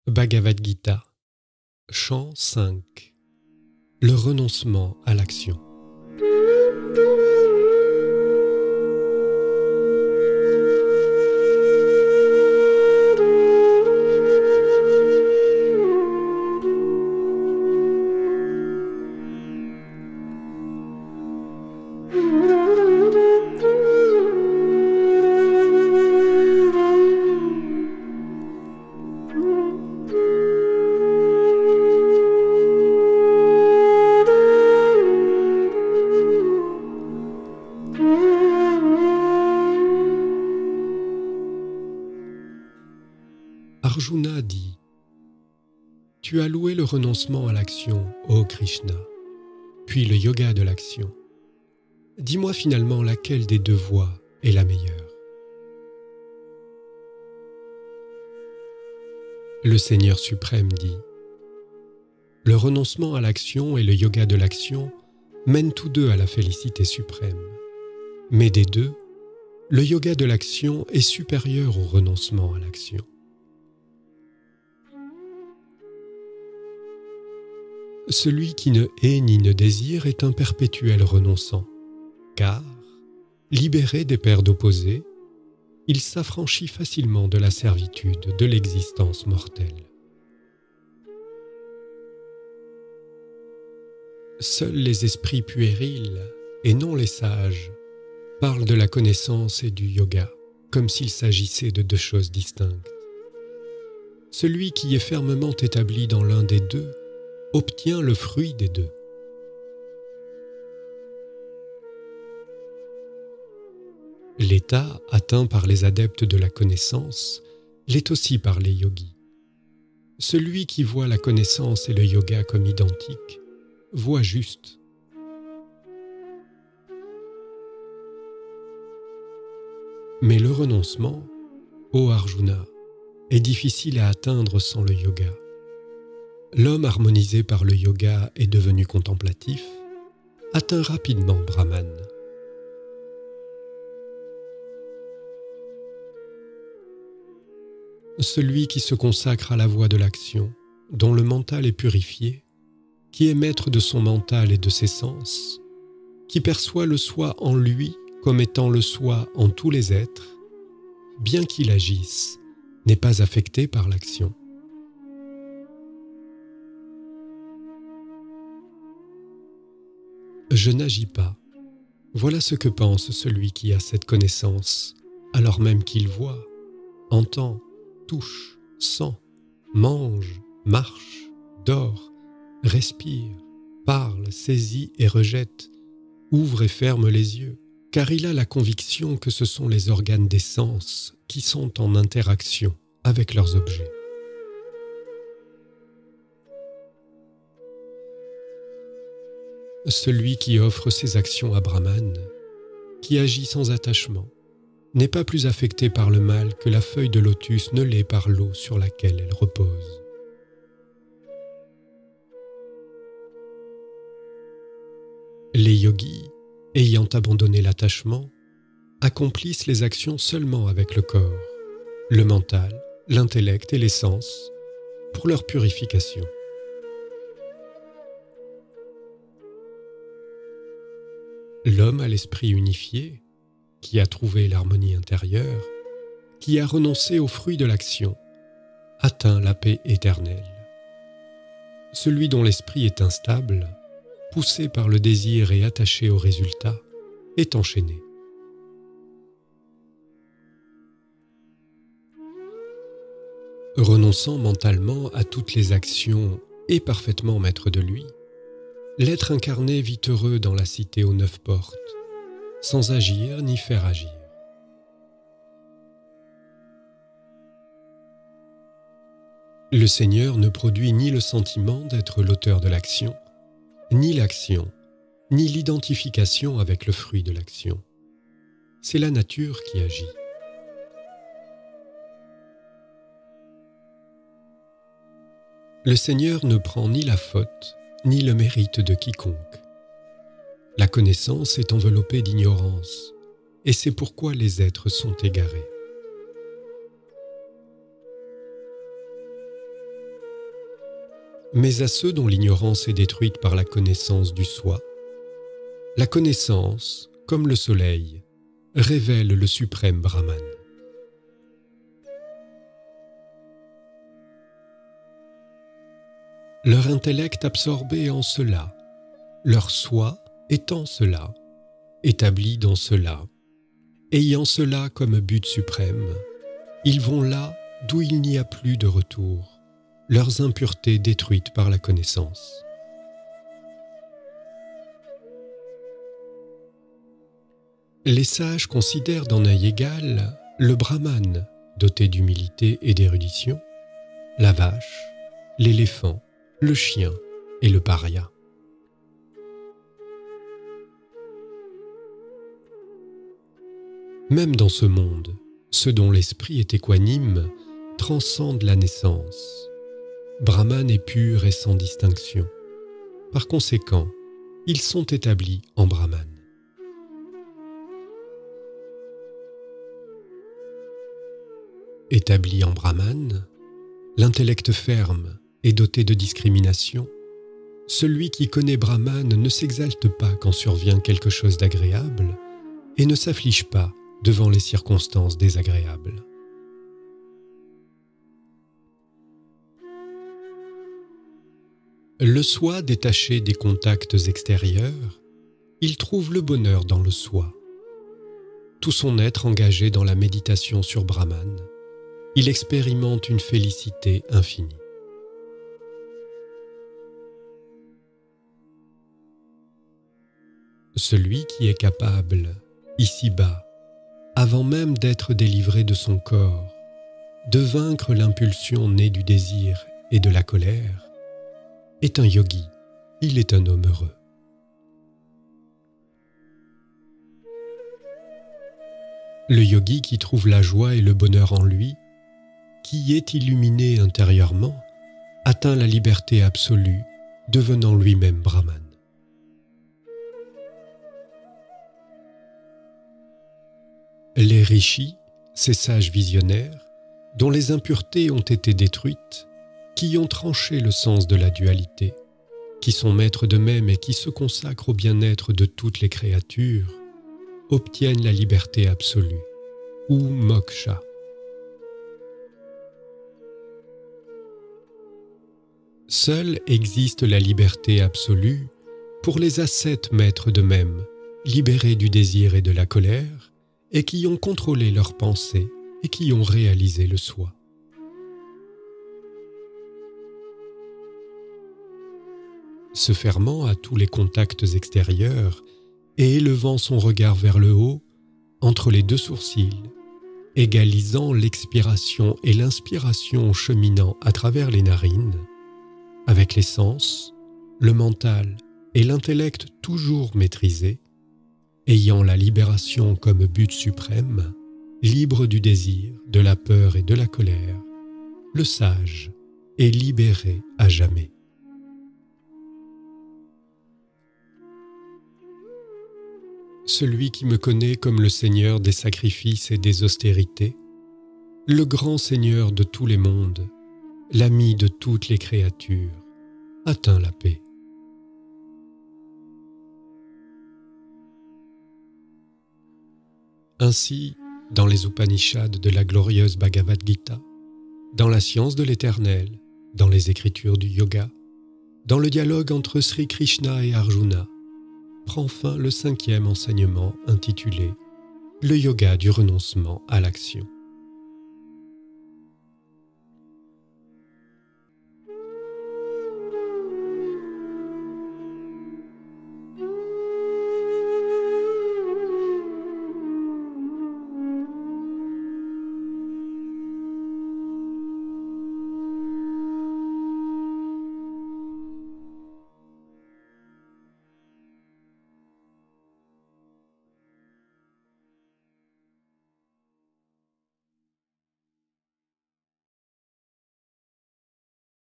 Bhagavad Gita, chant 5. Le renoncement à l'action. Arjuna dit : « Tu as loué le renoncement à l'action, ô Krishna, puis le yoga de l'action. Dis-moi finalement laquelle des deux voies est la meilleure. » Le Seigneur suprême dit : « Le renoncement à l'action et le yoga de l'action mènent tous deux à la félicité suprême. Mais des deux, le yoga de l'action est supérieur au renoncement à l'action. Celui qui ne hait ni ne désire est un perpétuel renonçant, car, libéré des paires d'opposés, il s'affranchit facilement de la servitude de l'existence mortelle. Seuls les esprits puérils, et non les sages, parlent de la connaissance et du yoga, comme s'il s'agissait de deux choses distinctes. Celui qui est fermement établi dans l'un des deux obtient le fruit des deux. L'état atteint par les adeptes de la connaissance l'est aussi par les yogis. Celui qui voit la connaissance et le yoga comme identiques voit juste. Mais le renoncement, ô Arjuna, est difficile à atteindre sans le yoga. L'homme harmonisé par le yoga et devenu contemplatif atteint rapidement Brahman. Celui qui se consacre à la voie de l'action, dont le mental est purifié, qui est maître de son mental et de ses sens, qui perçoit le soi en lui comme étant le soi en tous les êtres, bien qu'il agisse, n'est pas affecté par l'action. Je n'agis pas. Voilà ce que pense celui qui a cette connaissance, alors même qu'il voit, entend, touche, sent, mange, marche, dort, respire, parle, saisit et rejette, ouvre et ferme les yeux, car il a la conviction que ce sont les organes des sens qui sont en interaction avec leurs objets. Celui qui offre ses actions à Brahman, qui agit sans attachement, n'est pas plus affecté par le mal que la feuille de lotus ne l'est par l'eau sur laquelle elle repose. Les yogis, ayant abandonné l'attachement, accomplissent les actions seulement avec le corps, le mental, l'intellect et les sens, pour leur purification. L'homme à l'esprit unifié, qui a trouvé l'harmonie intérieure, qui a renoncé au fruit de l'action, atteint la paix éternelle. Celui dont l'esprit est instable, poussé par le désir et attaché au résultat, est enchaîné. Renonçant mentalement à toutes les actions et parfaitement maître de lui, l'être incarné vit heureux dans la cité aux 9 portes, sans agir ni faire agir. Le Seigneur ne produit ni le sentiment d'être l'auteur de l'action, ni l'action, ni l'identification avec le fruit de l'action. C'est la nature qui agit. Le Seigneur ne prend ni la faute, ni le mérite de quiconque. La connaissance est enveloppée d'ignorance, et c'est pourquoi les êtres sont égarés. mais à ceux dont l'ignorance est détruite par la connaissance du soi. La connaissance, comme le soleil, révèle le suprême Brahman. Leur intellect absorbé en cela, leur soi étant cela, établi dans cela, ayant cela comme but suprême, ils vont là d'où il n'y a plus de retour, leurs impuretés détruites par la connaissance. Les sages considèrent d'un œil égal le Brahman, doté d'humilité et d'érudition, la vache, l'éléphant, le chien et le paria. Même dans ce monde, ceux dont l'esprit est équanime transcendent la naissance. Brahman est pur et sans distinction. Par conséquent, ils sont établis en Brahman. Établi en Brahman, l'intellect ferme et doté de discrimination, celui qui connaît Brahman ne s'exalte pas quand survient quelque chose d'agréable et ne s'afflige pas devant les circonstances désagréables. Le soi détaché des contacts extérieurs, il trouve le bonheur dans le soi. Tout son être engagé dans la méditation sur Brahman, il expérimente une félicité infinie. Celui qui est capable, ici-bas, avant même d'être délivré de son corps, de vaincre l'impulsion née du désir et de la colère, est un yogi, il est un homme heureux. Le yogi qui trouve la joie et le bonheur en lui, qui est illuminé intérieurement, atteint la liberté absolue, devenant lui-même Brahman. Les rishis, ces sages visionnaires, dont les impuretés ont été détruites, qui ont tranché le sens de la dualité, qui sont maîtres d'eux-mêmes et qui se consacrent au bien-être de toutes les créatures, obtiennent la liberté absolue, ou moksha. Seule existe la liberté absolue pour les ascètes maîtres d'eux-mêmes, libérés du désir et de la colère, et qui ont contrôlé leurs pensées et qui ont réalisé le soi. Se fermant à tous les contacts extérieurs et élevant son regard vers le haut, entre les deux sourcils, égalisant l'expiration et l'inspiration cheminant à travers les narines, avec les sens, le mental et l'intellect toujours maîtrisés, ayant la libération comme but suprême, libre du désir, de la peur et de la colère, le sage est libéré à jamais. Celui qui me connaît comme le Seigneur des sacrifices et des austérités, le grand Seigneur de tous les mondes, l'ami de toutes les créatures, atteint la paix. Ainsi, dans les Upanishads de la glorieuse Bhagavad Gita, dans la science de l'éternel, dans les écritures du yoga, dans le dialogue entre Sri Krishna et Arjuna, prend fin le 5e enseignement intitulé « Le yoga du renoncement à l'action ».